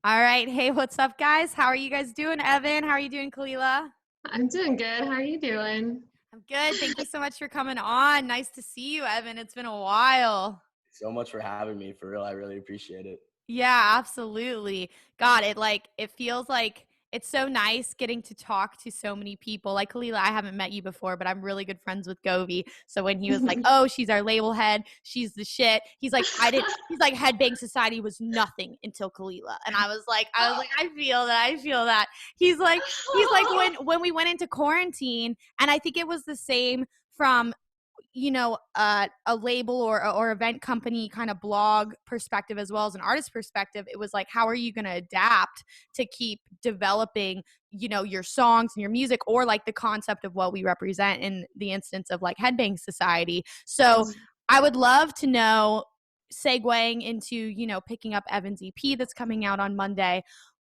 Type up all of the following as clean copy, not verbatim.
All right. Hey, what's up, guys? How are you guys doing? Evan, how are you doing, Khalila? I'm doing good. How are you doing? I'm good. Thank you so much for coming on. Nice to see you, Evan. It's been a while. So much for having me. For real, I really appreciate it. Yeah, absolutely. God, it feels like it's so nice getting to talk to so many people. Like Khalila, I haven't met you before, but I'm really good friends with Govey. So when he was like, "Oh, she's our label head, she's the shit," he's like, He's like, Headbang Society was nothing until Khalila, and I feel that, I feel that. He's like when we went into quarantine, and I think it was the same from a label or event company kind of blog perspective as well as an artist perspective. It was like, how are you going to adapt to keep developing your songs and your music, or like the concept of what we represent in the instance of like Headbang Society. So I would love to know, segueing into picking up Evan's EP that's coming out on Monday,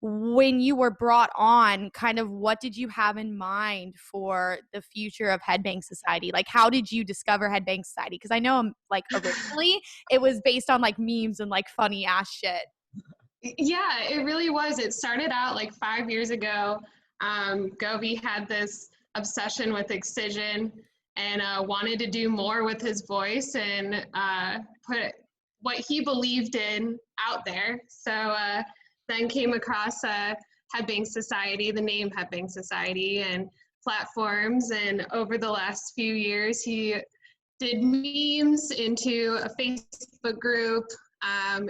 when you were brought on, kind of what did you have in mind for the future of Headbang Society? Like, how did you discover Headbang Society? Because I know, like, originally it was based on like memes and like funny ass shit. Yeah, it really was. It started out like 5 years ago. Govey had this obsession with excision and wanted to do more with his voice and put what he believed in out there. So then came across Headbang Society, the name Headbang Society, and platforms. And over the last few years, he did memes into a Facebook group,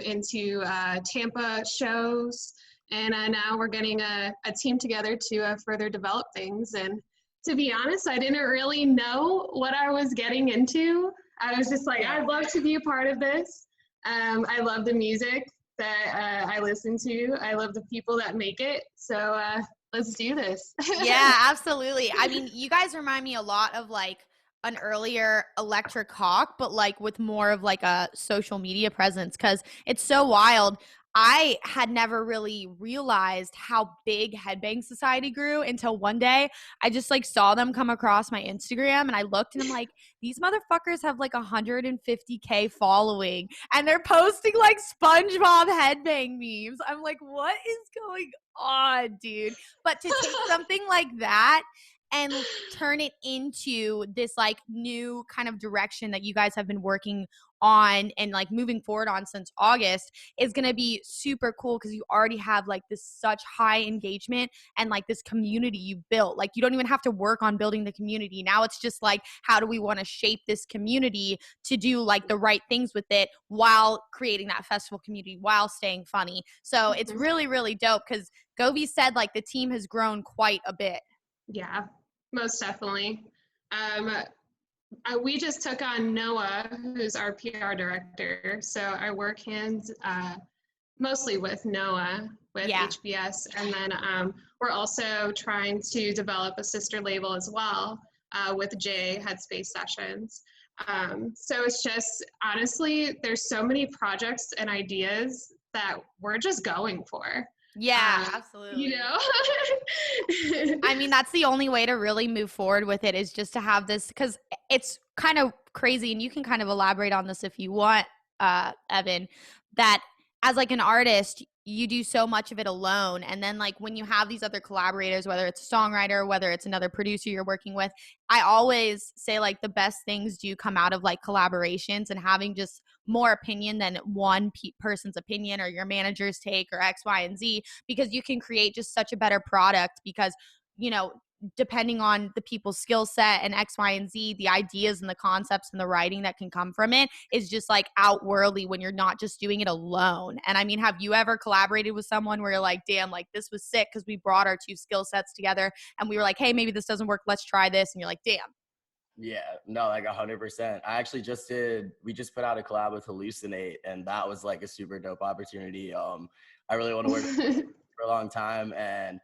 into Tampa shows, and now we're getting a team together to further develop things. And to be honest, I didn't really know what I was getting into. I was just like, I'd love to be a part of this. I love the music that I listen to. I love the people that make it. So let's do this. Yeah, absolutely. I mean, you guys remind me a lot of like an earlier Electric Hawk, but like with more of like a social media presence, because it's so wild. I had never really realized how big Headbang Society grew until one day I just like saw them come across my Instagram, and I looked and I'm like, these motherfuckers have like 150K following and they're posting like SpongeBob headbang memes. I'm like, what is going on, dude? But to take something like that and turn it into this like new kind of direction that you guys have been working on and like moving forward on since August is going to be super cool, because you already have like this such high engagement and like this community you've built. Like, you don't even have to work on building the community. Now it's just like, how do we want to shape this community to do like the right things with it while creating that festival community, while staying funny. So it's really, really dope, because Govey said like the team has grown quite a bit. Yeah, most definitely. We just took on Noah, who's our PR director. So I work hands mostly with Noah with HBS. And then we're also trying to develop a sister label as well with Jay Headspace Sessions. So it's just, honestly, there's so many projects and ideas that we're just going for. Yeah, absolutely. You know? I mean, that's the only way to really move forward with it, is just to have this, because it's kind of crazy, and you can kind of elaborate on this if you want, Evan, that as like an artist, you do so much of it alone. And then like when you have these other collaborators, whether it's a songwriter, whether it's another producer you're working with, I always say like the best things do come out of like collaborations and having just more opinion than one person's opinion or your manager's take or X, Y, and Z, because you can create just such a better product, because, depending on the people's skill set and X, Y, and Z, the ideas and the concepts and the writing that can come from it is just like outworldly when you're not just doing it alone. And I mean, have you ever collaborated with someone where you're like, damn, like this was sick because we brought our two skill sets together and we were like, hey, maybe this doesn't work, let's try this. And you're like, damn. Yeah, no, like 100%. We just put out a collab with Hallucinate, and that was like a super dope opportunity. I really want to work with for a long time, and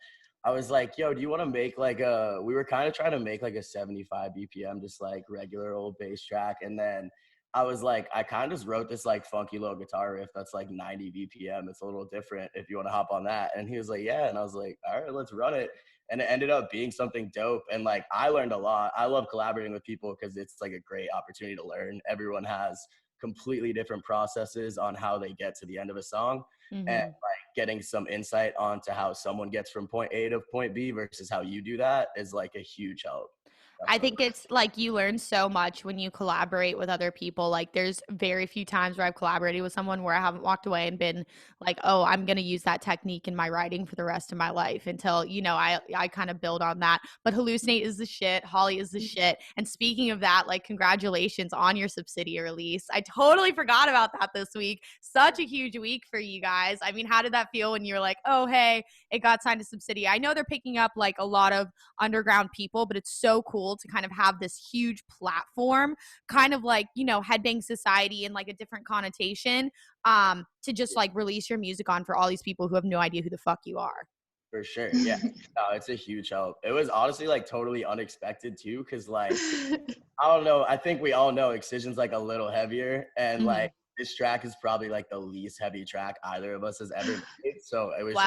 I was like, yo, do you want to make we were kind of trying to make like a 75 BPM, just like regular old bass track. And then I was like, I kind of just wrote this like funky little guitar riff that's like 90 BPM. It's a little different if you want to hop on that. And he was like, yeah. And I was like, all right, let's run it. And it ended up being something dope. And like, I learned a lot. I love collaborating with people because it's like a great opportunity to learn. Everyone has completely different processes on how they get to the end of a song. Mm-hmm. And like, getting some insight onto how someone gets from point A to point B versus how you do that is like a huge help. I think it's like you learn so much when you collaborate with other people. Like there's very few times where I've collaborated with someone where I haven't walked away and been like, oh, I'm going to use that technique in my writing for the rest of my life until, I kind of build on that. But Hallucinate is the shit. Holly is the shit. And speaking of that, like congratulations on your subsidiary release. I totally forgot about that this week. Such a huge week for you guys. I mean, how did that feel when you were like, oh, hey, it got signed to subsidiary? I know they're picking up like a lot of underground people, but it's so cool to kind of have this huge platform, kind of like, Headbang Society and like a different connotation, to just like release your music on for all these people who have no idea who the fuck you are. For sure. Yeah. No, it's a huge help. It was honestly like totally unexpected too. Cause like, I don't know. I think we all know Excision's like a little heavier and like this track is probably like the least heavy track either of us has ever made. So it was just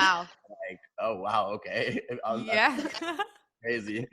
like, oh wow. Okay. Yeah. Crazy.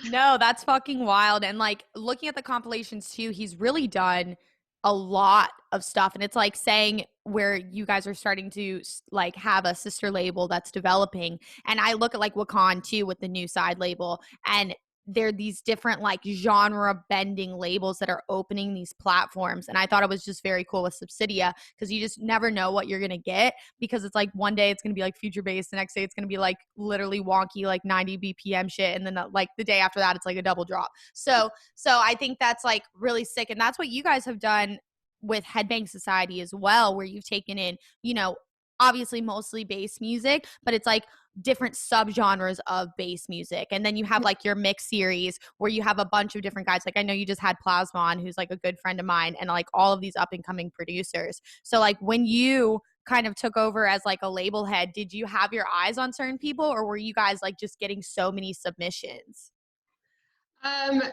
No, that's fucking wild. And like looking at the compilations too, he's really done a lot of stuff. And it's like saying where you guys are starting to like have a sister label that's developing. And I look at like Wakan too with the new side label, and they're these different like genre bending labels that are opening these platforms. And I thought it was just very cool with Subsidia because you just never know what you're going to get, because it's like one day it's going to be like future based, the next day it's going to be like literally wonky like 90 BPM shit, and then like the day after that it's like a double drop. So I think that's like really sick, and that's what you guys have done with Headbang Society as well, where you've taken in, obviously mostly bass music, but it's like different subgenres of bass music. And then you have like your mix series where you have a bunch of different guys. Like I know you just had Plasmon, who's like a good friend of mine, and like all of these up and coming producers. So like when you kind of took over as like a label head, did you have your eyes on certain people, or were you guys like just getting so many submissions? I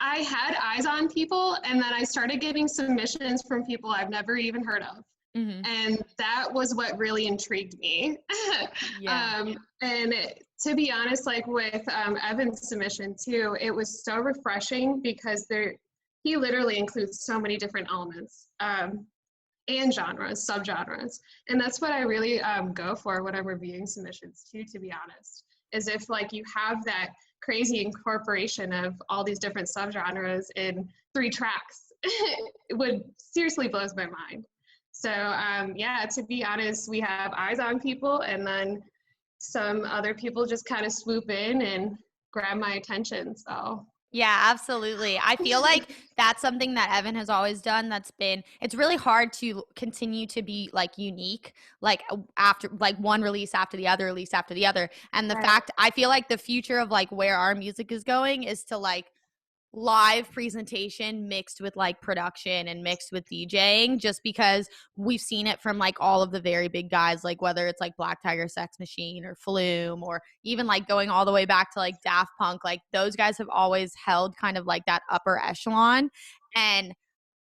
had eyes on people, and then I started getting submissions from people I've never even heard of. And that was what really intrigued me. And to be honest, like with Evan's submission too, it was so refreshing because he literally includes so many different elements and genres, subgenres. And that's what I really go for when I'm reviewing submissions too, to be honest, is if like you have that crazy incorporation of all these different subgenres in 3 tracks, it would seriously blows my mind. So to be honest, we have eyes on people, and then some other people just kind of swoop in and grab my attention. So yeah, absolutely. I feel like that's something that Evan has always done. It's really hard to continue to be like unique, like after like one release after the other release after the other. And the fact, I feel like the future of like where our music is going is to like live presentation mixed with like production and mixed with DJing, just because we've seen it from like all of the very big guys, like whether it's like Black Tiger, Sex Machine, or Flume, or even like going all the way back to like Daft Punk. Like those guys have always held kind of like that upper echelon, and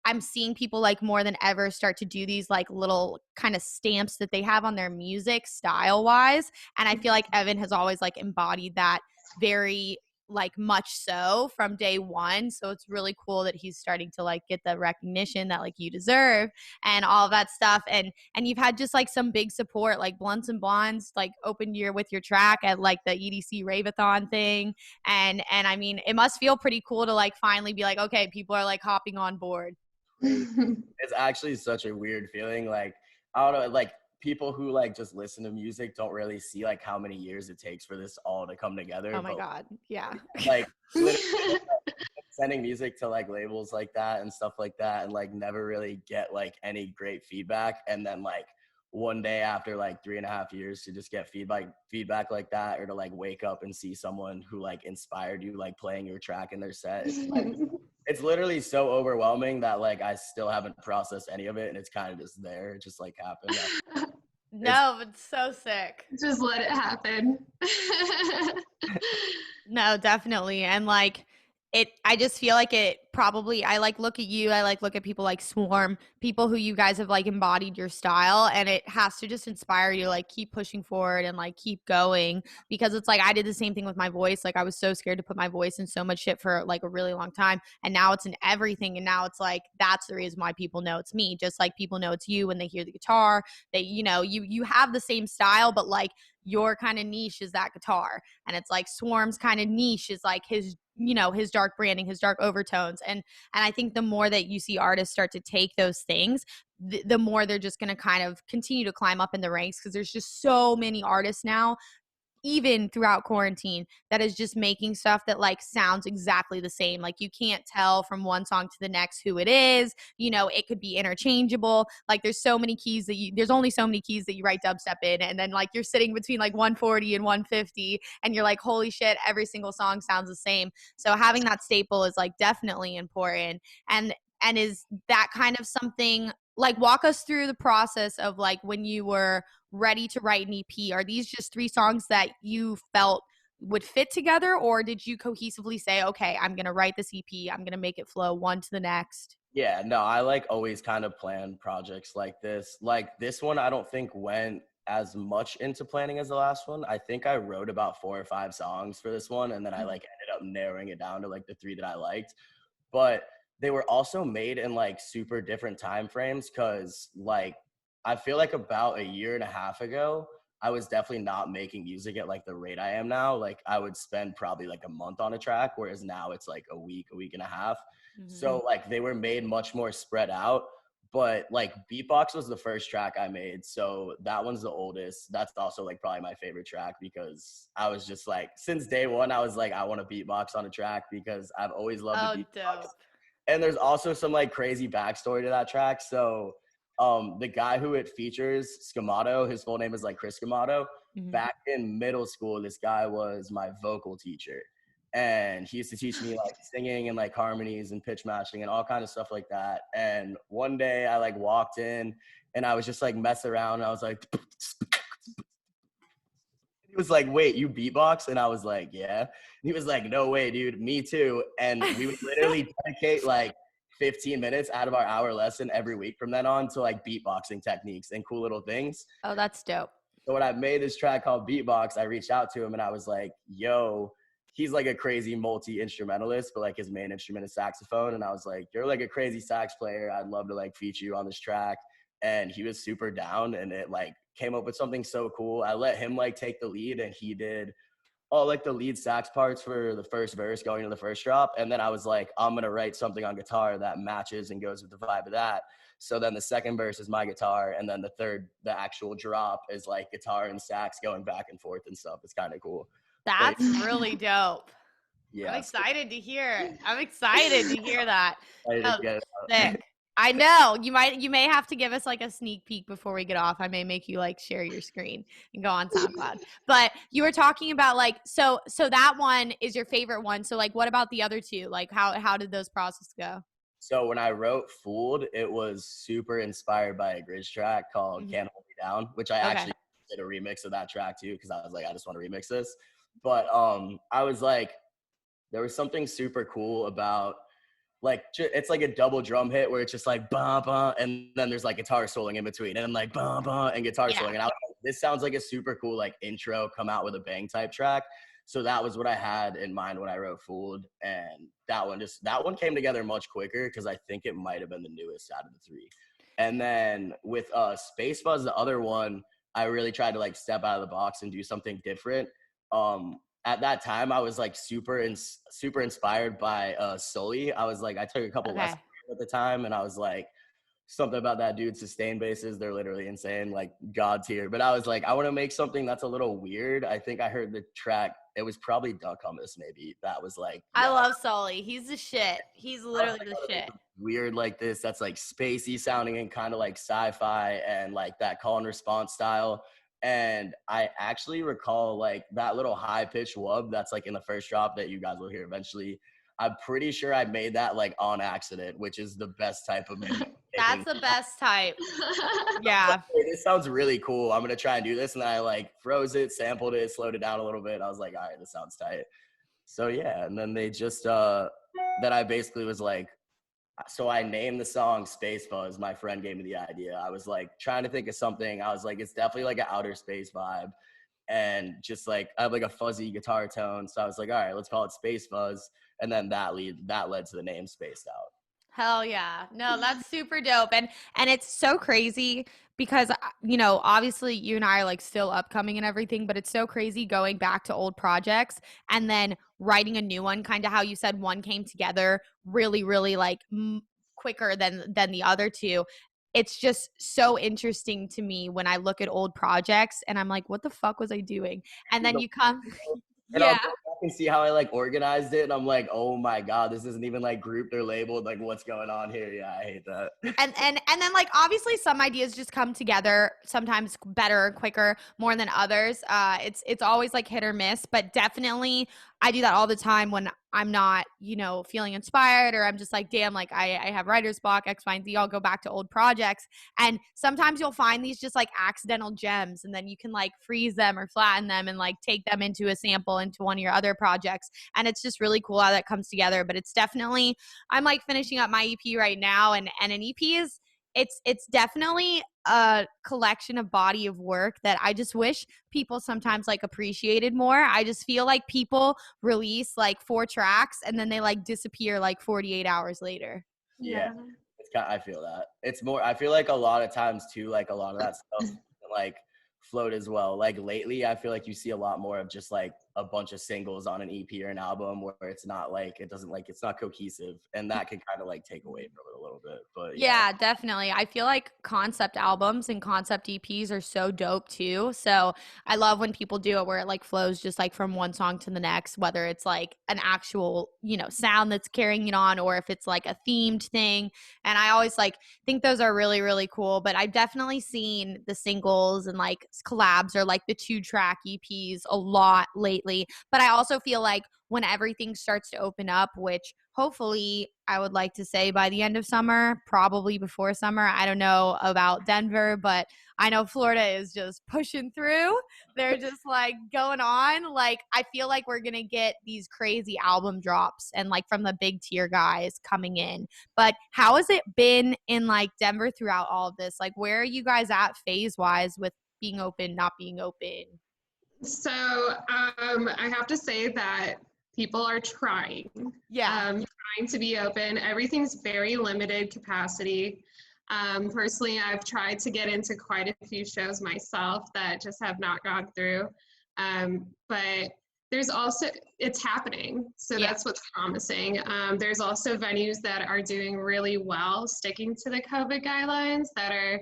I'm seeing people like more than ever start to do these like little kind of stamps that they have on their music style wise. And I feel like Evan has always like embodied that very like much so from day one. So it's really cool that he's starting to like get the recognition that like you deserve and all of that stuff. And you've had just like some big support, like Blunts and Blondes like opened with your track at like the EDC Rave-a-thon thing. And I mean, it must feel pretty cool to like finally be like, okay, people are like hopping on board. It's actually such a weird feeling. Like, I don't know, like people who like just listen to music don't really see like how many years it takes for this all to come together. Oh my God. Yeah. Like sending music to like labels like that and stuff like that, and like never really get like any great feedback. And then like one day after like 3.5 years to just get feedback like that, or to like wake up and see someone who like inspired you like playing your track in their set. It's literally so overwhelming that like I still haven't processed any of it, and it's kind of just there. It just like happened. No, but it's so sick. Just let it happen. No, definitely. And like I just feel like it probably, I like look at you, I like look at people like Swarm, people who you guys have like embodied your style, and it has to just inspire you to like keep pushing forward and like keep going, because it's like I did the same thing with my voice. Like I was so scared to put my voice in so much shit for like a really long time, and now it's in everything, and now it's like that's the reason why people know it's me, just like people know it's you when they hear the guitar. They, you know, you have the same style, but like your kind of niche is that guitar, and it's like Swarm's kind of niche is like his, you know, his dark branding, his dark overtones. And I think the more that you see artists start to take those things, the more they're just going to kind of continue to climb up in the ranks, because there's just so many artists now, even throughout quarantine, that is just making stuff that like sounds exactly the same. Like you can't tell from one song to the next who it is. You know, it could be interchangeable. Like there's so many keys that there's only so many keys that you write dubstep in, and then like you're sitting between like 140 and 150, and you're like, holy shit, every single song sounds the same. So having that staple is like definitely important. And is that kind of something, like walk us through the process of like when you were ready to write an EP. Are these just 3 songs that you felt would fit together, or did you cohesively say, okay, I'm going to write this EP, I'm going to make it flow one to the next? Yeah, no, I like always kind of plan projects like this. Like this one, I don't think went as much into planning as the last one. I think I wrote about 4 or 5 songs for this one, and then I like ended up narrowing it down to like the 3 that I liked. But they were also made in like super different time frames, because like I feel like about a year and a half ago, I was definitely not making music at like the rate I am now. Like I would spend probably like a month on a track, whereas now it's like a week and a half. So like they were made much more spread out. But like Beatbox was the first track I made, so that one's the oldest. That's also like probably my favorite track, because I was just like, since day one I was like, I want to beatbox on a track, because I've always loved the beatbox. Dope. And there's also some like crazy backstory to that track. So the guy who it features, Scamato, his full name is like Chris Scamato. Back in middle school, this guy was my vocal teacher. And he used to teach me like singing and like harmonies and pitch matching and all kind of stuff like that. And one day I like walked in and I was just like messing around, and I was like, he was like, wait, you beatbox? And I was like, yeah. And he was like, no way, dude, me too. And we would literally dedicate like 15 minutes out of our hour lesson every week from then on to like beatboxing techniques and cool little things. Oh, that's dope. So when I made this track called Beatbox, I reached out to him and I was like, yo, he's like a crazy multi-instrumentalist, but like his main instrument is saxophone. And I was like, you're like a crazy sax player. I'd love to like feature you on this track. And he was super down, and it like came up with something so cool. I let him like take the lead, and he did all like the lead sax parts for the first verse going to the first drop. And then I was like, I'm going to write something on guitar that matches and goes with the vibe of that. So then the second verse is my guitar, and then the third, the actual drop, is like guitar and sax going back and forth and stuff. It's kind of cool. That's really dope. Yeah, I'm excited to hear. I'm excited to hear that. Sick. I know you may have to give us like a sneak peek before we get off. I may make you like share your screen and go on SoundCloud. But you were talking about like, so that one is your favorite one. So like, what about the other 2? Like how did those processes go? So when I wrote Fooled, it was super inspired by a Grizz track called Can't Hold Me Down, which I actually did a remix of that track too, because I was like, I just want to remix this. But I was like, there was something super cool about like, it's like a double drum hit where it's just like bah bah, and then there's like guitar soloing in between, and then like bah bah and guitar soloing. And I was like, this sounds like a super cool like intro, come out with a bang type track. So that was what I had in mind when I wrote Fooled, and that one came together much quicker, because I think it might have been the newest out of the 3. And then with Space Buzz, the other one, I really tried to like step out of the box and do something different. At that time, I was like super inspired by Sully. I was like, I took a couple lessons at the time, and I was like, something about that dude's sustain basses, they're literally insane, like God tier. But I was like, I want to make something that's a little weird. I think I heard the track, it was probably Duck Hummus maybe, that was like, I love Sully. He's the shit. He's literally the shit. Weird like this, that's like spacey sounding and kind of like sci-fi and like that call and response style. And I actually recall like that little high pitched wub that's like in the first drop that you guys will hear eventually. I'm pretty sure I made that like on accident, which is the best type of That's the best type. Yeah. Hey, this sounds really cool. I'm going to try and do this. And then I like froze it, sampled it, slowed it down a little bit. I was like, all right, this sounds tight. So yeah. And then they just that I basically was like, so I named the song Space Fuzz. My friend gave me the idea. I was like trying to think of something. I was like, it's definitely like an outer space vibe. And just like, I have like a fuzzy guitar tone. So I was like, all right, let's call it Space Fuzz. And then that led to the name Spaced Out. Hell yeah. No, that's super dope. And it's so crazy because you know, obviously you and I are like still upcoming and everything, but it's so crazy going back to old projects and then writing a new one, kind of how you said one came together really really like quicker than the other two. It's just so interesting to me when I look at old projects and I'm like, what the fuck was I doing? And then you come And I'll yeah. go back and see how I like organized it. And I'm like, oh my God, this isn't even like grouped or labeled. Like, what's going on here? Yeah, I hate that. And then like obviously some ideas just come together sometimes better and quicker more than others. It's always like hit or miss, but definitely I do that all the time when I'm not, you know, feeling inspired or I'm just like, damn, like I have writer's block, X, Y, and Z. I'll go back to old projects. And sometimes you'll find these just like accidental gems and then you can like freeze them or flatten them and like take them into a sample into one of your other projects. And it's just really cool how that comes together. But it's definitely, I'm like finishing up my EP right now and an EP is, it's definitely a collection of body of work that I just wish people sometimes like appreciated more. I just feel like people release like 4 tracks and then they like disappear like 48 hours later. Yeah. I feel that. It's more, I feel like a lot of times too, like a lot of that stuff like float as well. Like lately, I feel like you see a lot more of just like a bunch of singles on an EP or an album where it's not like, it doesn't like, it's not cohesive. And that can kind of like take away from it a little bit. But yeah, definitely. I feel like concept albums and concept EPs are so dope too. So I love when people do it where it like flows just like from one song to the next, whether it's like an actual, you know, sound that's carrying it on or if it's like a themed thing. And I always like think those are really, really cool. But I've definitely seen the singles and like collabs or like the 2-track EPs a lot lately. But I also feel like when everything starts to open up, which hopefully I would like to say by the end of summer, probably before summer. I don't know about Denver, but I know Florida is just pushing through. They're just like going on. Like, I feel like we're going to get these crazy album drops and like from the big tier guys coming in. But how has it been in like Denver throughout all of this? Like, where are you guys at phase wise with being open, not being open? So I have to say that people are trying. Yeah. Trying to be open. Everything's very limited capacity. Personally, I've tried to get into quite a few shows myself that just have not gone through. But there's also, it's happening. So that's what's promising. There's also venues that are doing really well, sticking to the COVID guidelines that are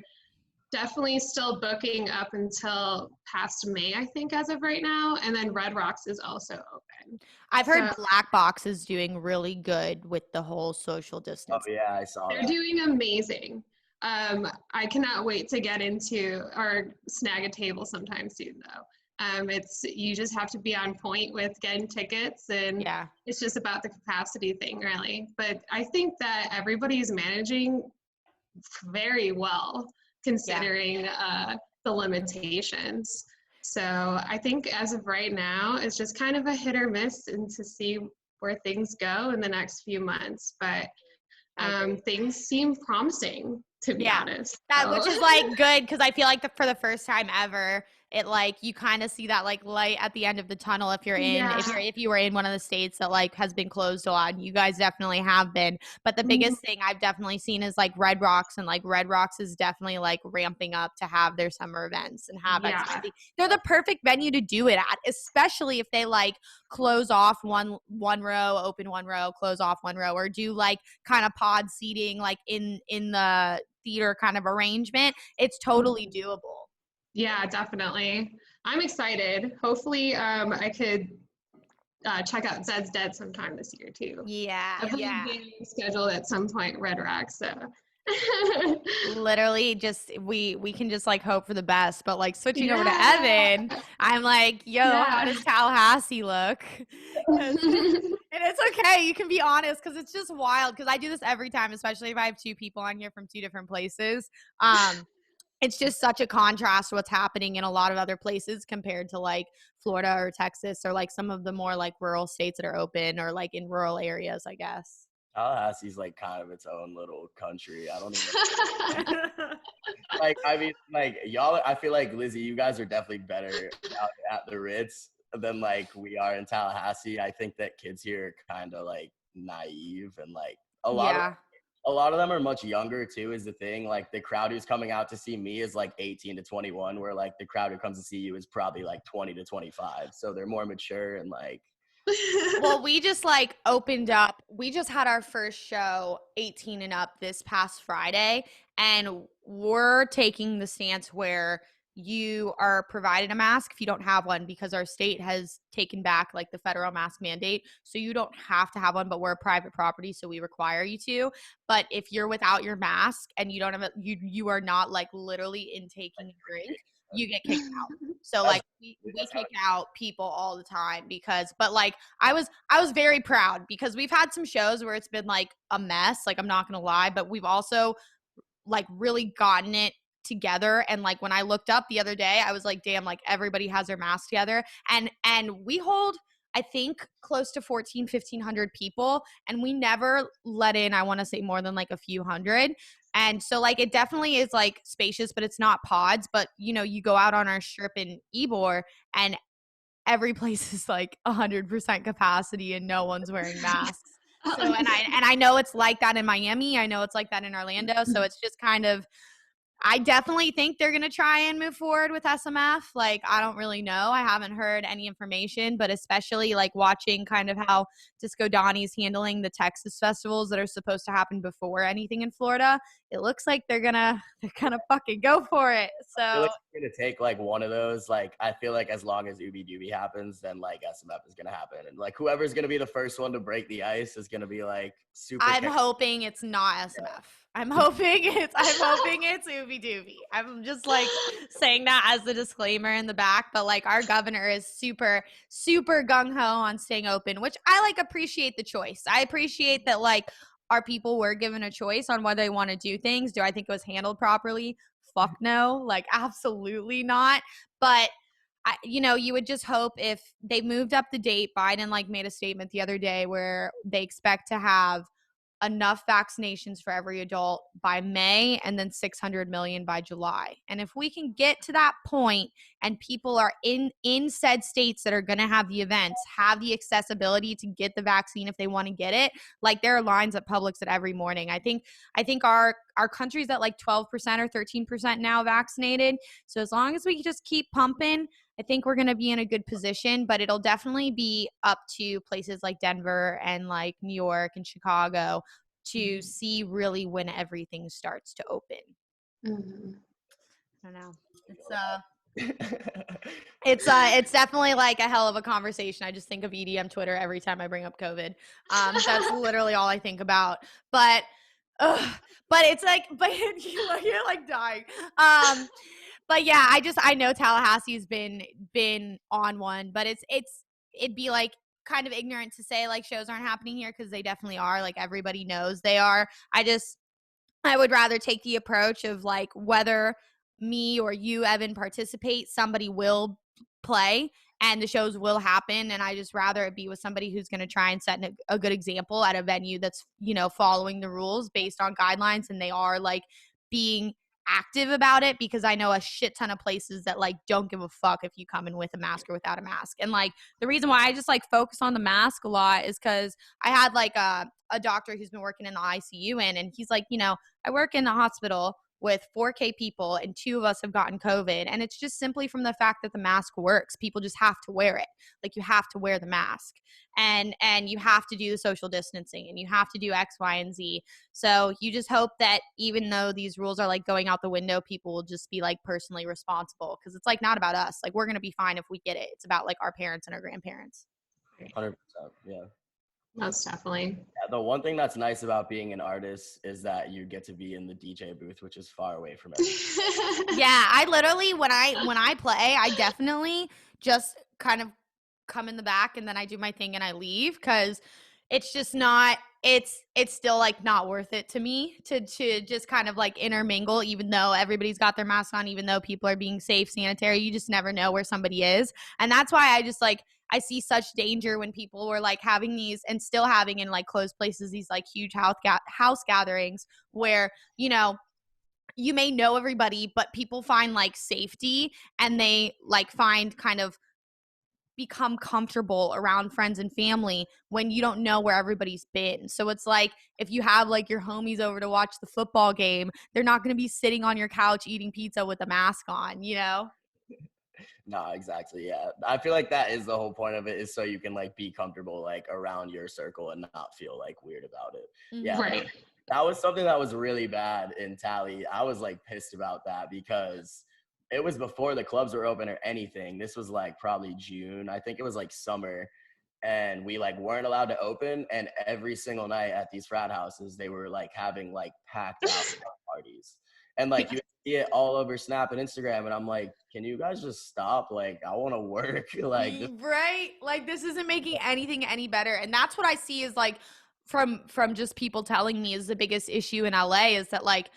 definitely still booking up until past May, I think, as of right now. And then Red Rocks is also open. I've heard Black Box is doing really good with the whole social distance. Oh yeah, I saw They're that. doing amazing. I cannot wait to get into or snag a table sometime soon though. It's, you just have to be on point with getting tickets and it's just about the capacity thing really. But I think that everybody's managing very well considering the limitations. So I think as of right now, it's just kind of a hit or miss and to see where things go in the next few months. But things seem promising, to be honest. Which is like good because I feel like for the first time ever, it like you kind of see that like light at the end of the tunnel if you're in if you were in one of the states that like has been closed a lot. And you guys definitely have been. But the biggest thing I've definitely seen is like Red Rocks, and like Red Rocks is definitely like ramping up to have their summer events and have activity. They're the perfect venue to do it at, especially if they like close off one row, open one row, close off one row, or do like kind of pod seating like in the theater kind of arrangement. It's totally doable. Yeah, definitely. I'm excited. Hopefully, I could check out Zed's Dead sometime this year too. I've been scheduled at some point, Red Rocks. So literally, just we can just like hope for the best. But like switching over to Evan, I'm like, yo, how does Tallahassee look? And it's okay. You can be honest because it's just wild. Because I do this every time, especially if I have 2 people on here from 2 different places. It's just such a contrast to what's happening in a lot of other places compared to like Florida or Texas or like some of the more like rural states that are open or like in rural areas, I guess. Tallahassee's like kind of its own little country. I don't even like, I mean, like y'all, I feel like Lizzy, you guys are definitely better out at the Ritz than like we are in Tallahassee. I think that kids here are kind of like naive and like Yeah. a lot of them are much younger too, is the thing. Like the crowd who's coming out to see me is like 18 to 21, where like the crowd who comes to see you is probably like 20 to 25. So they're more mature and like. Well, we just like opened up. We just had our first show 18 and up this past Friday, and we're taking the stance where you are provided a mask if you don't have one, because our state has taken back like the federal mask mandate. So you don't have to have one, but we're a private property, so we require you to. But if you're without your mask and you don't have it, you are not like literally intaking a drink, you get kicked out. So like we kick out people all the time because, but like I was very proud because we've had some shows where it's been like a mess, like I'm not gonna lie, but we've also like really gotten it together. And like when I looked up the other day, I was like, damn, like everybody has their mask together. And we hold, I think, close to 1,500 people, and we never let in, I want to say, more than like a few hundred. And so like it definitely is like spacious, but it's not pods. But you know, you go out on our strip in Ybor and every place is like 100% capacity and no one's wearing masks. So and I know it's like that in Miami. I know it's like that in Orlando. So it's just kind of, I definitely think they're going to try and move forward with SMF. Like, I don't really know. I haven't heard any information, but especially like watching kind of how Disco Donnie's handling the Texas festivals that are supposed to happen before anything in Florida, it looks like they're gonna fucking go for it. So I feel like it's gonna take like one of those. Like I feel like as long as Ubi Dooby happens, then like SMF is gonna happen, and like whoever's gonna be the first one to break the ice is gonna be like super. I'm hoping it's not SMF. Yeah. I'm hoping it's Ubi Dooby. I'm just like saying that as the disclaimer in the back, but like our governor is super, super gung ho on staying open, which I like appreciate the choice. I appreciate that like our people were given a choice on whether they want to do things. Do I think it was handled properly? Fuck no, like absolutely not. But you would just hope if they moved up the date. Biden like made a statement the other day where they expect to have enough vaccinations for every adult by May and then 600 million by July. And if we can get to that point and people are in said states that are going to have the events, have the accessibility to get the vaccine if they want to get it, like there are lines at Publix at every morning. I think our country's at like 12% or 13% now vaccinated. So as long as we just keep pumping, I think we're going to be in a good position, but it'll definitely be up to places like Denver and like New York and Chicago to see really when everything starts to open. Mm-hmm. I don't know. It's definitely like a hell of a conversation. I just think of EDM Twitter every time I bring up COVID. That's literally all I think about. But it's like, but you're like dying. But yeah, I know Tallahassee's been on one, but it'd be like kind of ignorant to say like shows aren't happening here because they definitely are. Like everybody knows they are. I would rather take the approach of like whether me or you, Evan, participate, somebody will play and the shows will happen. And I just rather it be with somebody who's going to try and set a good example at a venue that's, following the rules based on guidelines, and they are like being active about it, because I know a shit ton of places that like don't give a fuck if you come in with a mask or without a mask. And like the reason why I just like focus on the mask a lot is because I had like a doctor who's been working in the ICU and he's like, I work in the hospital with 4K people and 2 of us have gotten COVID. And it's just simply from the fact that the mask works. People just have to wear it. Like you have to wear the mask and you have to do the social distancing and you have to do X, Y, and Z. So you just hope that even though these rules are like going out the window, people will just be like personally responsible, because it's like not about us. Like we're going to be fine if we get it. It's about like our parents and our grandparents. 100%. Yeah. Most definitely. Yeah, the one thing that's nice about being an artist is that you get to be in the DJ booth, which is far away from everything. Yeah, I literally when I play, I definitely just kind of come in the back and then I do my thing and I leave, because it's just not it's still like not worth it to me to just kind of like intermingle, even though everybody's got their mask on, even though people are being safe, sanitary. You just never know where somebody is. And that's why I just like, I see such danger when people were like having these, and still having in like closed places, these like huge house gatherings where, you know, you may know everybody, but people find like safety, and they like find kind of become comfortable around friends and family when you don't know where everybody's been. So it's like, if you have like your homies over to watch the football game, they're not going to be sitting on your couch eating pizza with a mask on, you know? No, exactly. Yeah. I feel like that is the whole point of it, is so you can like be comfortable like around your circle and not feel like weird about it. Yeah. Right. That was something that was really bad in Tally. I was like pissed about that because it was before the clubs were open or anything. This was like probably June. I think it was like summer, and we like weren't allowed to open. And every single night at these frat houses, they were like having like packed out parties. And like you see it all over Snap and Instagram, and I'm like, can you guys just stop? Like, I want to work. Like, right? Like, this isn't making anything any better. And that's what I see is like from just people telling me is the biggest issue in LA, is that like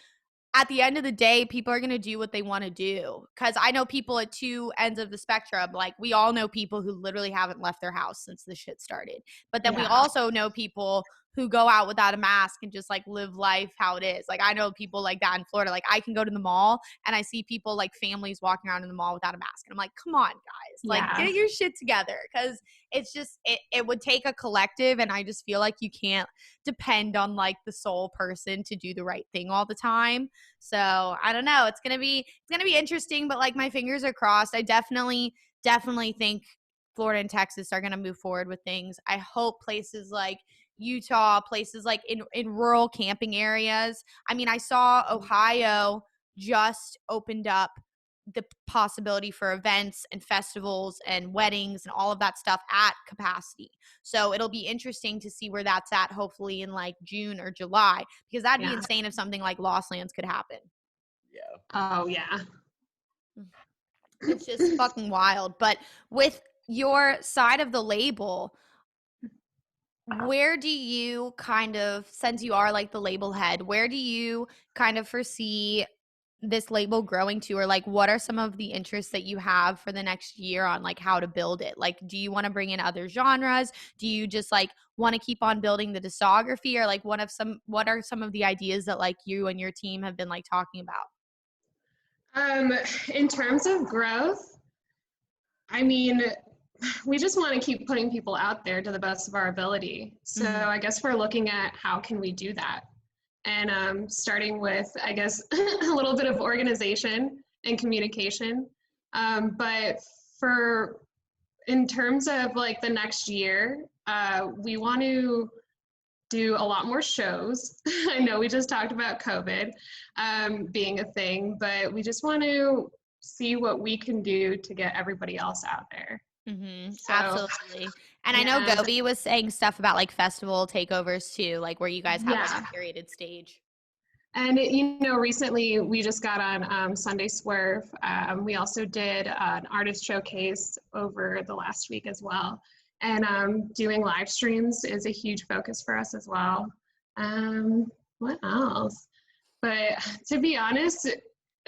at the end of the day, people are going to do what they want to do. Because I know people at two ends of the spectrum. Like, we all know people who literally haven't left their house since the shit started. But then we also know people who go out without a mask and just like live life how it is. Like, I know people like that in Florida. Like, I can go to the mall and I see people like families walking around in the mall without a mask. And I'm like, come on, guys, like get your shit together. Because it's just, it would take a collective. And I just feel like you can't depend on like the sole person to do the right thing all the time. So I don't know. It's gonna be interesting, but like my fingers are crossed. I definitely think Florida and Texas are gonna move forward with things. I hope places like Utah, places like in rural camping areas. I mean, I saw Ohio just opened up the possibility for events and festivals and weddings and all of that stuff at capacity. So it'll be interesting to see where that's at, hopefully in like June or July, because that'd be insane if something like Lost Lands could happen. Yeah. Oh, yeah. It's just fucking wild. But with your side of the label, where do you kind of, since you are like the label head, where do you kind of foresee this label growing to? Or like, what are some of the interests that you have for the next year on like how to build it? Like, do you want to bring in other genres? Do you just like want to keep on building the discography? Or like what are some of the ideas that like you and your team have been like talking about? In terms of growth, I mean, we just want to keep putting people out there to the best of our ability. So I guess we're looking at how can we do that? And starting with, I guess, a little bit of organization and communication. But in terms of like the next year, we want to do a lot more shows. I know we just talked about COVID being a thing, but we just want to see what we can do to get everybody else out there. So, absolutely. And I know Gobi was saying stuff about like festival takeovers too, like where you guys have like a curated stage. And recently we just got on Sunday Swerve. We also did an artist showcase over the last week as well. And doing live streams is a huge focus for us as well. What else? But to be honest,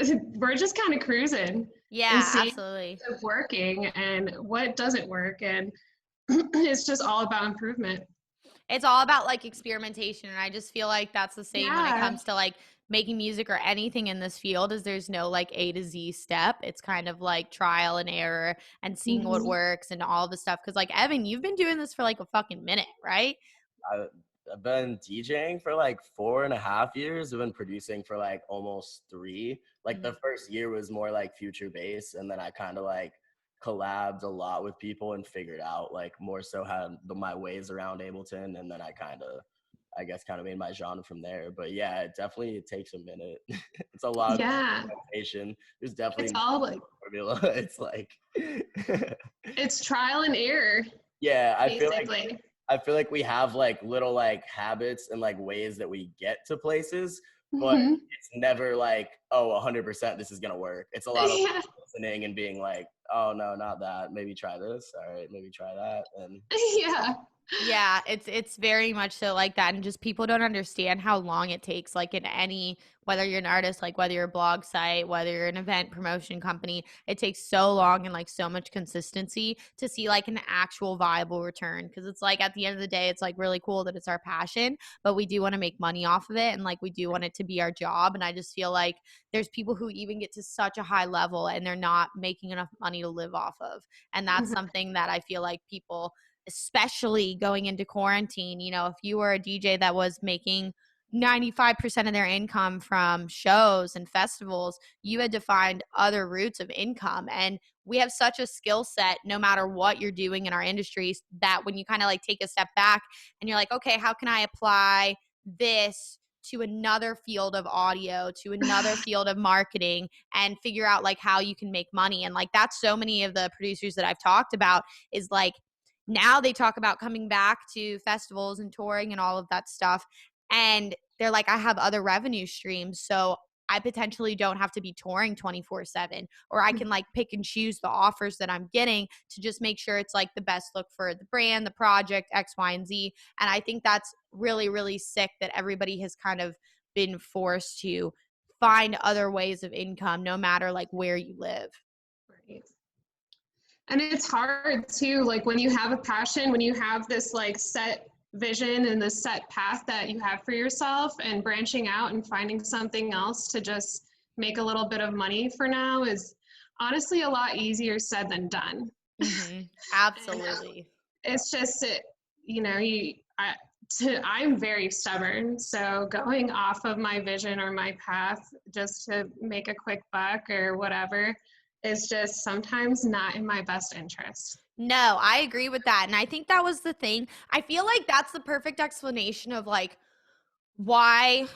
we're just kind of cruising. Yeah, absolutely. What's working and what doesn't work. And it's just all about improvement. It's all about like experimentation. And I just feel like that's the same when it comes to like making music or anything in this field, is there's no like A to Z step. It's kind of like trial and error and seeing what works and all the stuff. Cause like Evan, you've been doing this for like a fucking minute, right? I've been DJing for like 4.5 years. I've been producing for like almost 3. Like the first year was more like future bass, and then I kind of like collabed a lot with people and figured out like more so how my ways around Ableton, and then I guess made my genre from there. But yeah, it takes a minute. It's a lot of experimentation. There's definitely it's all like formula. It's like it's trial and error. Yeah, I feel like we have like little like habits and like ways that we get to places, but it's never like, oh, 100% this is gonna work. It's a lot of listening and being like, oh no, not that. Maybe try this. All right, maybe try that. And Yeah, it's very much so like that, and just people don't understand how long it takes, like in any, whether you're an artist, like whether you're a blog site, whether you're an event promotion company, it takes so long and like so much consistency to see like an actual viable return. Because it's like at the end of the day, it's like really cool that it's our passion, but we do want to make money off of it, and like we do want it to be our job. And I just feel like there's people who even get to such a high level and they're not making enough money to live off of, and that's something that I feel like people, especially going into quarantine, you know, if you were a DJ that was making 95% of their income from shows and festivals, you had to find other routes of income. And we have such a skill set, no matter what you're doing in our industries, that when you kind of like take a step back and you're like, okay, how can I apply this to another field of audio, to another field of marketing, and figure out like how you can make money. And like that's so many of the producers that I've talked about is like, now they talk about coming back to festivals and touring and all of that stuff. And they're like, I have other revenue streams. So I potentially don't have to be touring 24/7, or I can like pick and choose the offers that I'm getting to just make sure it's like the best look for the brand, the project, X, Y, and Z. And I think that's really, really sick that everybody has kind of been forced to find other ways of income, no matter like where you live. Right. And it's hard too, like when you have a passion, when you have this like set vision and this set path that you have for yourself, and branching out and finding something else to just make a little bit of money for now is honestly a lot easier said than done. Absolutely. It's just, you know, I'm very stubborn. So going off of my vision or my path just to make a quick buck or whatever is just sometimes not in my best interest. No, I agree with that. And I think that was the thing. I feel like that's the perfect explanation of like why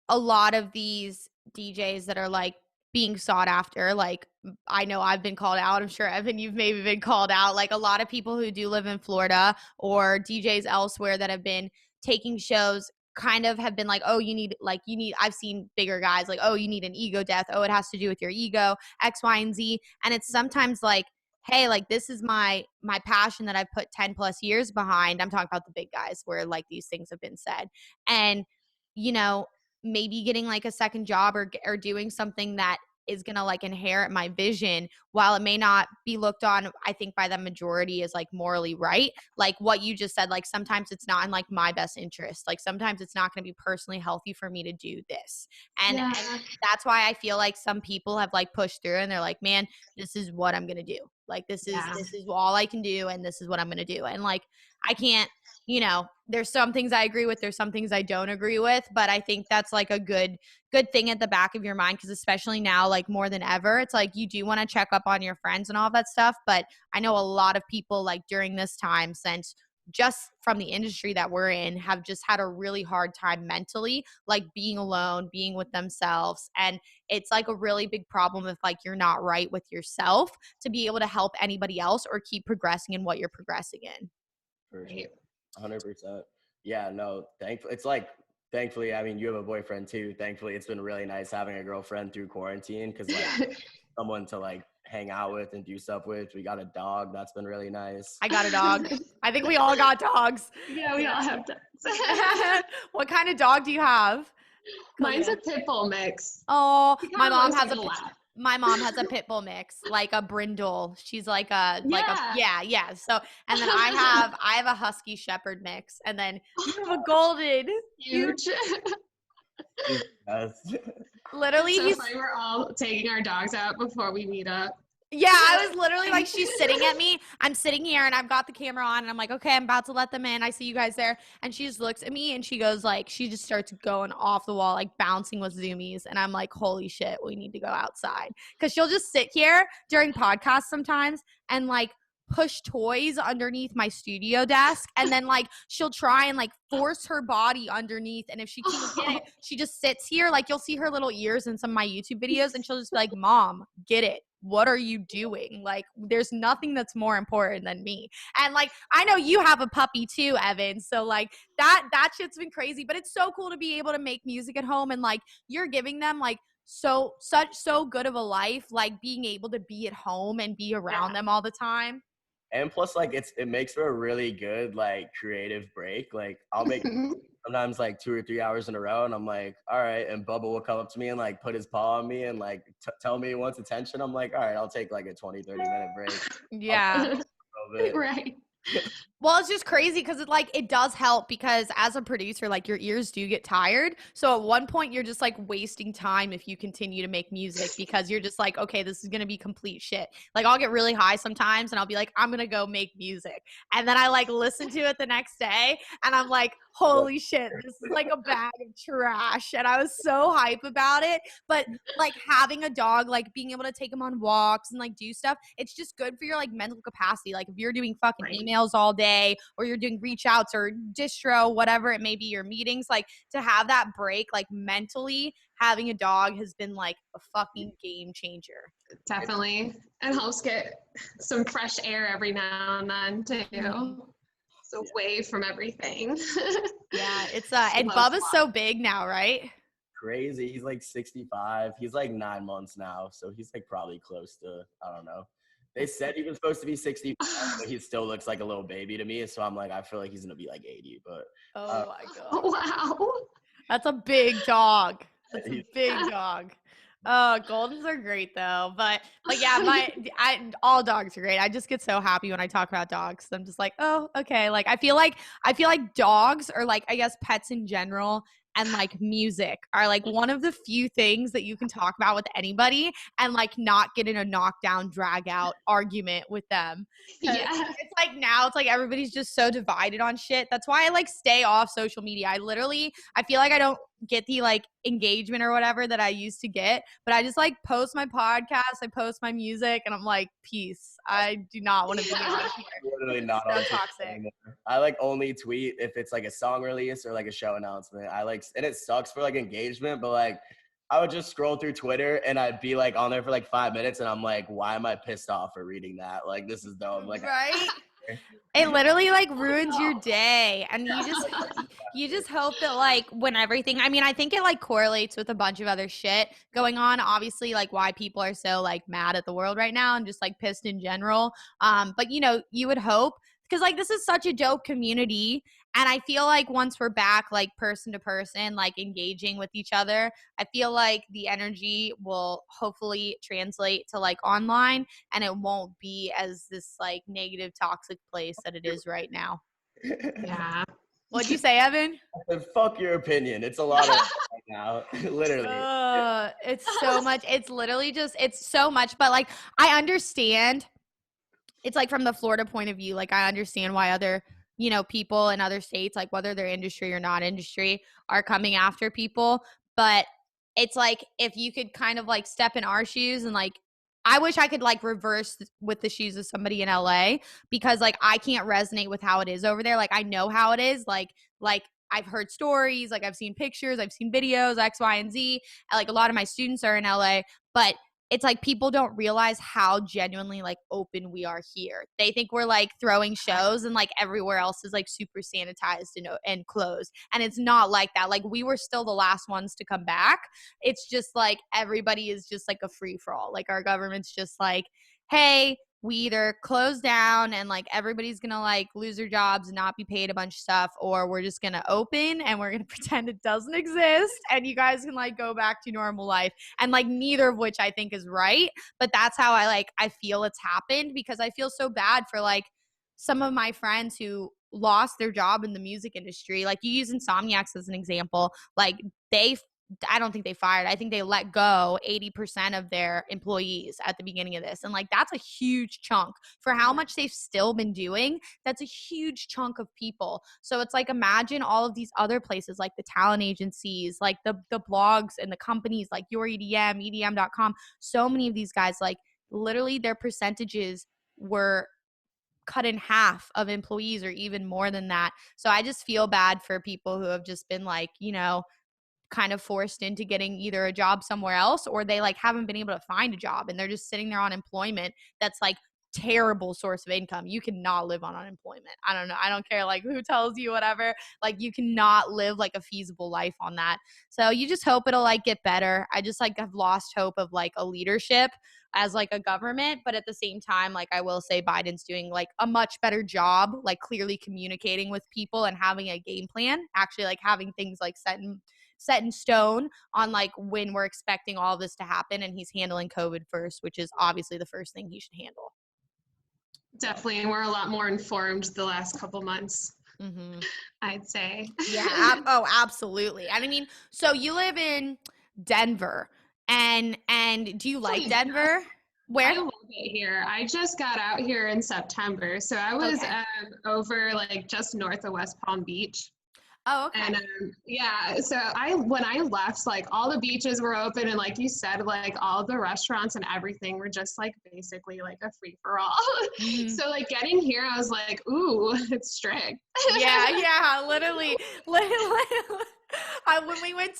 a lot of these DJs that are like being sought after, like I know I've been called out. I'm sure, Evan, you've maybe been called out. Like a lot of people who do live in Florida or DJs elsewhere that have been taking shows kind of have been like, oh, I've seen bigger guys like, oh, you need an ego death. Oh, it has to do with your ego, X, Y, and Z. And it's sometimes like, hey, like this is my passion that I've put 10 plus years behind. I'm talking about the big guys where like these things have been said. And, you know, maybe getting like a second job or doing something that is going to like inherit my vision, while it may not be looked on, I think, by the majority as like morally right. Like what you just said, like sometimes it's not in like my best interest. Like sometimes it's not going to be personally healthy for me to do this. And that's why I feel like some people have like pushed through and they're like, man, this is what I'm going to do. Like this is all I can do, and this is what I'm going to do. And like I can't, you know, there's some things I agree with, there's some things I don't agree with, but I think that's like a good thing at the back of your mind, because especially now, like more than ever, it's like you do want to check up on your friends and all that stuff. But I know a lot of people like during this time, since just from the industry that we're in, have just had a really hard time mentally, like being alone, being with themselves. And it's like a really big problem if like you're not right with yourself to be able to help anybody else or keep progressing in what you're progressing in. For sure. 100%. Yeah, no, thankfully, I mean, you have a boyfriend too. Thankfully, it's been really nice having a girlfriend through quarantine, because like someone to like hang out with and do stuff with. We got a dog. That's been really nice. I got a dog. I think we all got dogs. Yeah, we all have dogs. What kind of dog do you have? Mine's a pit bull mix. Oh, my mom has a pit bull mix, like a brindle. She's like a yeah. So, and then I have a husky shepherd mix, and then you have a golden. Huge. Yes. Literally, so funny, we're all taking our dogs out before we meet up. Yeah, I was literally like, she's sitting at me. I'm sitting here and I've got the camera on and I'm like, okay, I'm about to let them in. I see you guys there. And she just looks at me and she goes like, she just starts going off the wall, like bouncing with zoomies. And I'm like, holy shit, we need to go outside. Cause she'll just sit here during podcasts sometimes and like push toys underneath my studio desk. And then like, she'll try and like force her body underneath. And if she can't get it, she just sits here. Like you'll see her little ears in some of my YouTube videos and she'll just be like, Mom, get it. What are you doing? Like, there's nothing that's more important than me. And like, I know you have a puppy too, Evan. So like that shit's been crazy, but it's so cool to be able to make music at home. And like, you're giving them like so good of a life, like being able to be at home and be around them all the time. And plus, like, it makes for a really good, like, creative break. Like, I'll make sometimes, like, 2 or 3 hours in a row, and I'm like, all right. And Bubba will come up to me and, like, put his paw on me and, like, tell me he wants attention. I'm like, all right, I'll take, like, a 20, 30-minute break. Yeah. Right. Well, it's just crazy because it does help because as a producer, like your ears do get tired. So at one point you're just like wasting time if you continue to make music because you're just like, okay, this is going to be complete shit. Like I'll get really high sometimes and I'll be like, I'm going to go make music. And then I like listen to it the next day and I'm like, holy shit, this is like a bag of trash. And I was so hype about it. But like having a dog, like being able to take him on walks and like do stuff, it's just good for your like mental capacity. Like if you're doing fucking emails all day or you're doing reach outs or distro, whatever it may be, your meetings, like to have that break, like mentally having a dog has been like a fucking game changer. Definitely. It helps get some fresh air every now and then too. So away from everything. Yeah, it's and Bubba's so big now, right? Crazy. He's like 65. He's like 9 months now, so he's like probably close to, I don't know. They said he was supposed to be 60, but he still looks like a little baby to me. So I'm like, I feel like he's gonna be like 80. But oh my god, wow, that's a big dog. That's a big dog. Oh, Goldens are great though, but yeah, all dogs are great. I just get so happy when I talk about dogs. I'm just like, oh, okay. Like I feel like dogs are like, I guess pets in general and like music are like one of the few things that you can talk about with anybody and like not get in a knockdown, drag out argument with them. Yeah. It's like now it's like everybody's just so divided on shit. That's why I like stay off social media. I feel like I don't get the like engagement or whatever that I used to get, but I just like post my podcast, I post my music, and I'm like, peace. I do not want to be on here. Literally not so on toxic. Anymore. I like only tweet if it's like a song release or like a show announcement. And it sucks for like engagement, but like I would just scroll through Twitter and I'd be like on there for like 5 minutes and I'm like, why am I pissed off for reading that? Like this is dumb. Like right? It literally like ruins your day and you just hope that like when everything, I mean, I think it like correlates with a bunch of other shit going on, obviously like why people are so like mad at the world right now and just like pissed in general. But you know, you would hope because like this is such a dope community and I feel like once we're back like person to person like engaging with each other, I feel like the energy will hopefully translate to like online and it won't be as this like negative toxic place that it is right now. Yeah. What'd you say, Evan? Fuck your opinion. It's a lot of right now. Literally. It's so much. It's literally just it's so much, but like I understand. It's like from the Florida point of view, like I understand why other, you know, people in other states, like whether they're industry or not industry, are coming after people. But it's like if you could kind of like step in our shoes and like I wish I could like reverse with the shoes of somebody in LA because like I can't resonate with how it is over there. Like I know how it is. Like I've heard stories, like I've seen pictures, I've seen videos, X, Y, and Z. And, like a lot of my students are in LA, but it's like people don't realize how genuinely like open we are here. They think we're like throwing shows and like everywhere else is like super sanitized and closed. And it's not like that. Like we were still the last ones to come back. It's just like everybody is just like a free for all. Like our government's just like, hey, we either close down and like everybody's gonna like lose their jobs and not be paid a bunch of stuff, or we're just gonna open and we're gonna pretend it doesn't exist and you guys can like go back to normal life. And like neither of which I think is right, but that's how I feel it's happened because I feel so bad for like some of my friends who lost their job in the music industry. Like you use Insomniacs as an example. Like I don't think they fired. I think they let go 80% of their employees at the beginning of this. And like, that's a huge chunk for how much they've still been doing. That's a huge chunk of people. So it's like, imagine all of these other places, like the talent agencies, like the blogs and the companies like Your EDM, EDM.com. So many of these guys, like literally their percentages were cut in half of employees or even more than that. So I just feel bad for people who have just been like, you know, kind of forced into getting either a job somewhere else or they like haven't been able to find a job and they're just sitting there on employment that's like terrible source of income. You cannot live on unemployment. I don't know. I don't care like who tells you whatever. Like you cannot live like a feasible life on that. So you just hope it'll like get better. I just like have lost hope of like a leadership as like a government, but at the same time, like I will say Biden's doing like a much better job, like clearly communicating with people and having a game plan, actually like having things like set in stone on like when we're expecting all of this to happen. And he's handling COVID first, which is obviously the first thing he should handle. Definitely. And we're a lot more informed the last couple months, I'd say. Yeah. Oh, absolutely. And I mean, so you live in Denver and do you like Denver? Where? I love it here. I just got out here in September. So I was over like just north of West Palm Beach. Oh, okay. And yeah, so when I left, like all the beaches were open, and like you said, like all the restaurants and everything were just like basically like a free for all. So like getting here, I was like, ooh, it's strict. Yeah, literally. When we went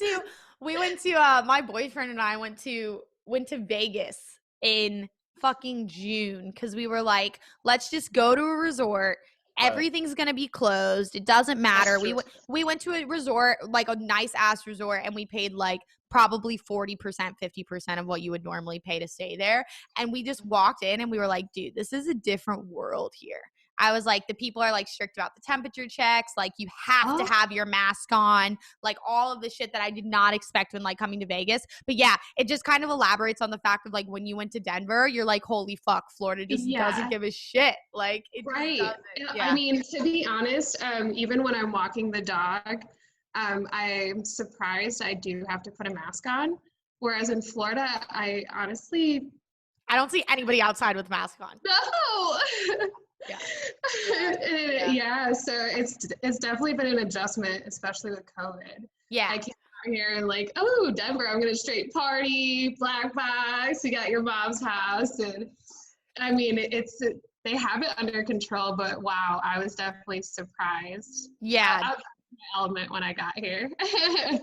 to my boyfriend and I went to Vegas in fucking June because we were like, let's just go to a resort. Everything's going to be closed. It doesn't matter. We went to a resort, like a nice ass resort, and we paid like probably 40%, 50% of what you would normally pay to stay there. And we just walked in and we were like, dude, this is a different world here. I was like, the people are like strict about the temperature checks. Like you have to have your mask on, like all of the shit that I did not expect when like coming to Vegas. But yeah, it just kind of elaborates on the fact of like when you went to Denver, you're like, holy fuck, Florida just doesn't give a shit. Like it right. Doesn't. Yeah. I mean, to be honest, even when I'm walking the dog, I'm surprised I do have to put a mask on. Whereas in Florida, I don't see anybody outside with a mask on. No. Yeah. Yeah, so it's definitely been an adjustment, especially with COVID. Yeah. I came out here and like, oh, Denver, I'm gonna straight party, black box, you got your mom's house. And I mean, they have it under control, but wow, I was definitely surprised. Yeah. I was in my element when I got here.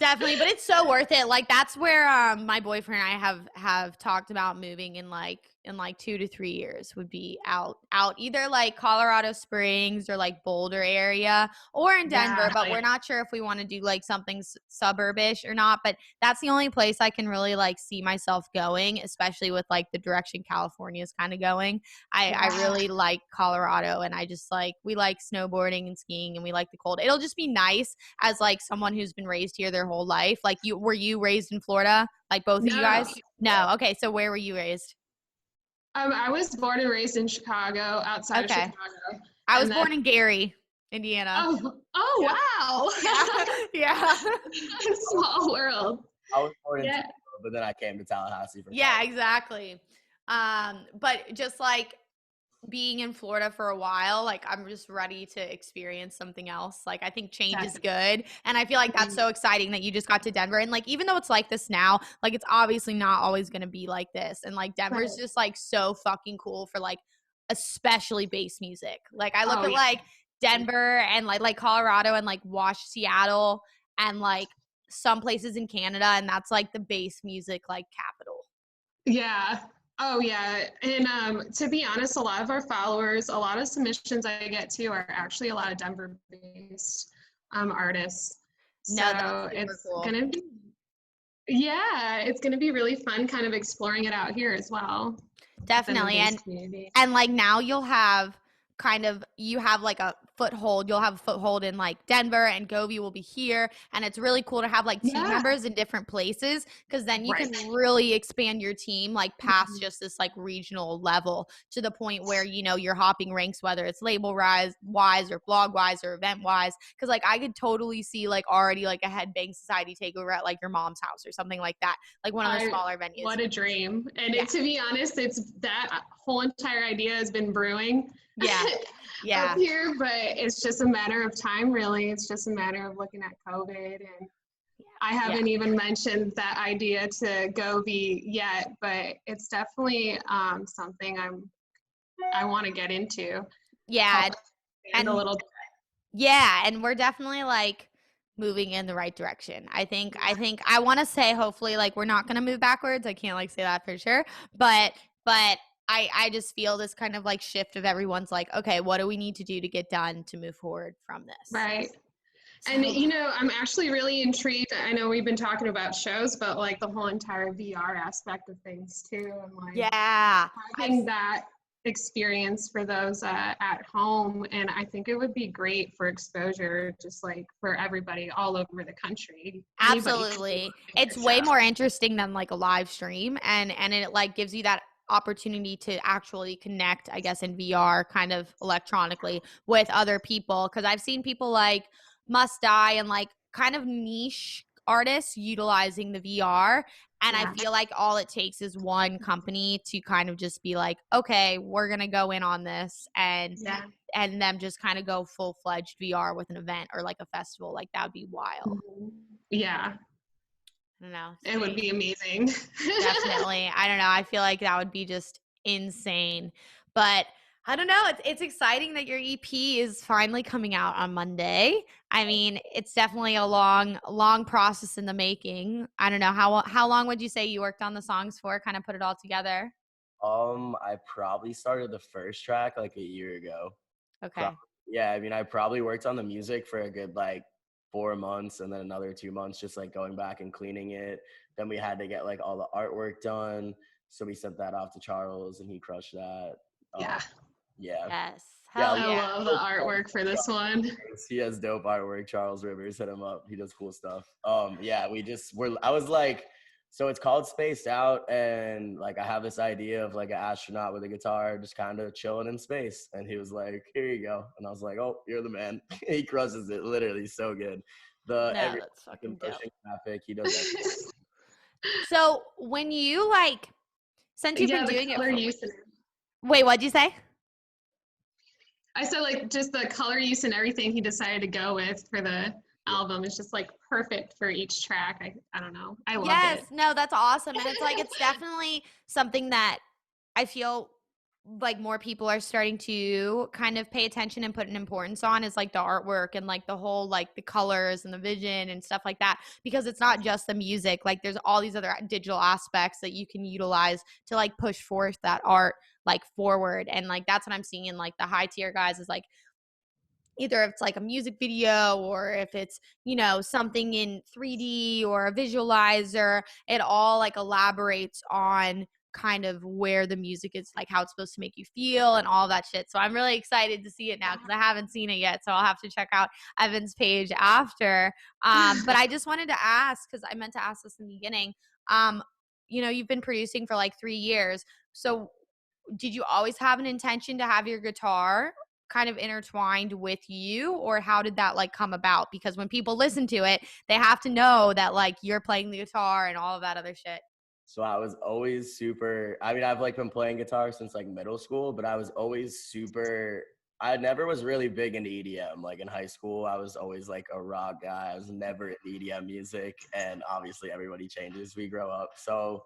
Definitely, but it's so worth it. Like that's where my boyfriend and I have talked about moving in like 2 to 3 years would be out either like Colorado Springs or like Boulder area or in Denver, but we're not sure if we want to do like something suburbish or not. But that's the only place I can really like see myself going, especially with like the direction California is kind of going. I really like Colorado, and I just like, we like snowboarding and skiing, and we like the cold. It'll just be nice as like someone who's been raised here their whole life. Like were you raised in Florida? Like both of you guys? No. Okay. So where were you raised? I was born and raised in Chicago, outside of Chicago. I was born in Gary, Indiana. Wow. Yeah. Small world. I was born in Chicago, but then I came to Tallahassee for college. Yeah, exactly. But just like being in Florida for a while, like I'm just ready to experience something else. Like I think change is good, and I feel like that's so exciting that you just got to Denver. And like even though it's like this now, like it's obviously not always going to be like this. And like Denver's just like so fucking cool for like especially bass music. Like I look at like Denver and like Colorado and like Seattle and like some places in Canada, and that's like the bass music like capital. Yeah. Oh, yeah. And to be honest, a lot of our followers, a lot of submissions I get to are actually a lot of Denver-based artists. So it's going to be, it's going to be really fun kind of exploring it out here as well. Definitely. And like now you'll have you have like a foothold. You'll have a foothold in like Denver, and Govey will be here. And it's really cool to have like team members in different places, because then you can really expand your team like past just this like regional level to the point where, you know, you're hopping ranks, whether it's label wise or blog wise or event wise. Cause like I could totally see like already like a Headbang Society takeover at like your mom's house or something like that. Like one of the smaller venues. What a dream. And to be honest, it's that whole entire idea has been brewing. Up here, but it's just a matter of time, really. It's just a matter of looking at COVID, and I haven't even mentioned that idea to Govey yet, but it's definitely something I want to get into. And a little bit. And we're definitely like moving in the right direction. I think I want to say hopefully like we're not going to move backwards. I can't like say that for sure, but I just feel this kind of like shift of everyone's like, okay, what do we need to do to get done to move forward from this? Right. So, And, I'm actually really intrigued. I know we've been talking about shows, but like the whole entire VR aspect of things too. And like yeah, having that experience for those at home. And I think it would be great for exposure, just like for everybody all over the country. absolutely. It's way more interesting than like a live stream, and it like gives you that opportunity to actually connect, I guess, in VR kind of electronically with other people, because I've seen people like Must Die and like kind of niche artists utilizing the VR, and I feel like all it takes is one company to kind of just be like, okay, we're gonna go in on this, and them just kind of go full-fledged VR with an event or like a festival. Like that would be wild. Yeah. I don't know. It would be amazing. Definitely. I don't know. I feel like that would be just insane. But I don't know. It's exciting that your EP is finally coming out on Monday. I mean, it's definitely a long process in the making. I don't know how long would you say you worked on the songs for? Kind of put it all together. I probably started the first track like a year ago. Okay. Yeah, I mean, I probably worked on the music for a good like 4 months, and then another 2 months just like going back and cleaning it. Then we had to get like all the artwork done, so we sent that off to Charles, and he crushed that. Yeah. Yeah. Yes. Yeah, Hell I yeah. love the artwork for this one. He has dope artwork. Charles Rivers, hit him up. He does cool stuff. Yeah, I was like, so it's called Spaced Out, and like I have this idea of like an astronaut with a guitar just kind of chilling in space. And he was like, here you go. And I was like, oh, you're the man. He crushes it, literally so good. That's fucking dope. Graphic, he does everything. So when you like, since you've been doing it wait, what'd you say? I said like just the color use and everything he decided to go with for the album is just like perfect for each track. I don't know. I love it. Yes, no, that's awesome. And it's like, it's definitely something that I feel like more people are starting to kind of pay attention and put an importance on, is like the artwork and like the whole, like the colors and the vision and stuff like that, because it's not just the music. Like there's all these other digital aspects that you can utilize to like push forth that art like forward. And like, that's what I'm seeing in like the high tier guys, is like, either if it's like a music video or if it's, something in 3D or a visualizer, it all like elaborates on kind of where the music is, like how it's supposed to make you feel and all that shit. So I'm really excited to see it now, because I haven't seen it yet. So I'll have to check out Evan's page after. But I just wanted to ask, because I meant to ask this in the beginning, you've been producing for like 3 years. So did you always have an intention to have your guitar kind of intertwined with you, or how did that like come about? Because when people listen to it, they have to know that like you're playing the guitar and all of that other shit. So I was always I've like been playing guitar since like middle school, but I was always I never was really big into EDM. Like in high school, I was always like a rock guy. I was never into EDM music, and obviously everybody changes, we grow up. So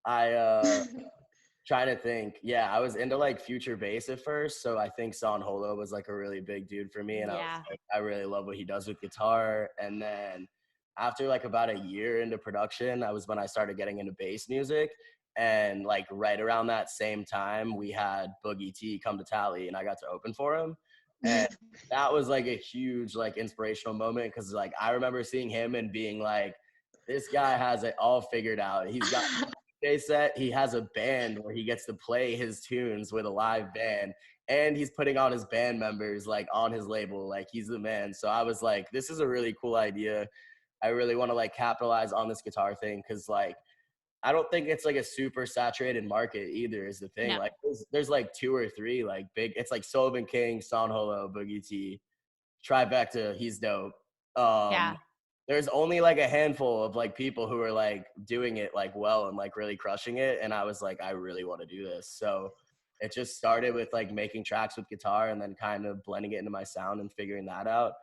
I trying to think. Yeah, I was into like future bass at first, so I think Son Holo was like a really big dude for me, and I really love what he does with guitar. And then after like about a year into production, that was when I started getting into bass music. And like right around that same time, we had Boogie T come to Tally, and I got to open for him. And that was like a huge like inspirational moment, because like I remember seeing him and being like, this guy has it all figured out. He's got set. He has a band where he gets to play his tunes with a live band, and he's putting on his band members like on his label. Like he's the man. So I was like, this is a really cool idea. I really want to like capitalize on this guitar thing, because like I don't think it's like a super saturated market either, is the thing. No. Like there's like 2 or 3 like big. It's like Sullivan King, Son Holo, Boogie T, Trifecta. He's dope. There's only like a handful of like people who are like doing it like well and like really crushing it. And I was like, I really want to do this. So it just started with like making tracks with guitar, and then kind of blending it into my sound and figuring that out.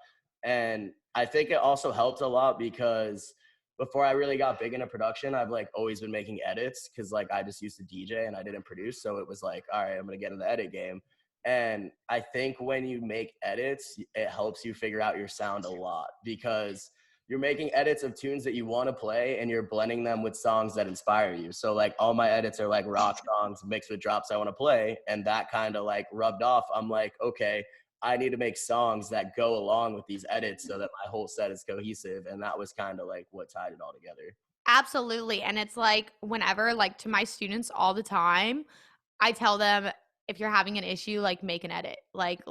And I think it also helped a lot, because before I really got big into production, I've like always been making edits, because like I just used to DJ and I didn't produce. So it was like, all right, I'm going to get in the edit game. And I think when you make edits, it helps you figure out your sound a lot, because you're making edits of tunes that you want to play and you're blending them with songs that inspire you. So like all my edits are like rock songs mixed with drops I want to play. And that kind of like rubbed off. I'm like, okay, I need to make songs that go along with these edits so that my whole set is cohesive. And that was kind of like what tied it all together. Absolutely. And it's like whenever, like to my students all the time, I tell them, if you're having an issue, like make an edit, like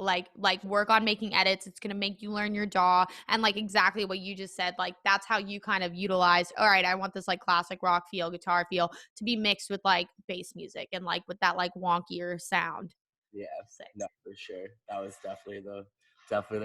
work on making edits. It's going to make you learn your DAW. And like exactly what you just said, like that's how you kind of utilize, all right, I want this like classic rock feel, guitar feel to be mixed with like bass music and like with that like wonkier sound. Yeah, no, for sure. That was definitely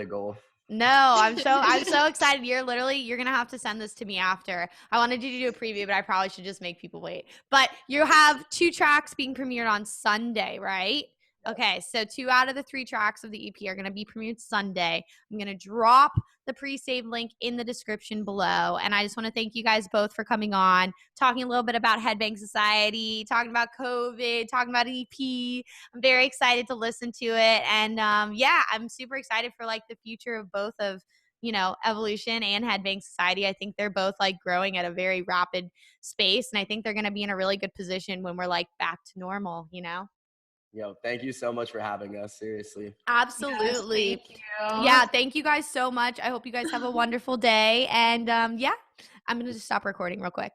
the goal. No, I'm so excited. You're going to have to send this to me after. I wanted you to do a preview, but I probably should just make people wait. But you have 2 tracks being premiered on Sunday, right? Okay, so 2 out of the 3 tracks of the EP are going to be premiered Sunday. I'm going to drop the pre-save link in the description below. And I just want to thank you guys both for coming on, talking a little bit about Headbang Society, talking about COVID, talking about EP. I'm very excited to listen to it. And yeah, I'm super excited for like the future of both of, you know, Evalution and Headbang Society. I think they're both like growing at a very rapid space. And I think they're going to be in a really good position when we're like back to normal, you know? Yo, thank you so much for having us. Seriously. Absolutely. Yes, thank you. Yeah, thank you guys so much. I hope you guys have a wonderful day. And yeah, I'm going to just stop recording real quick.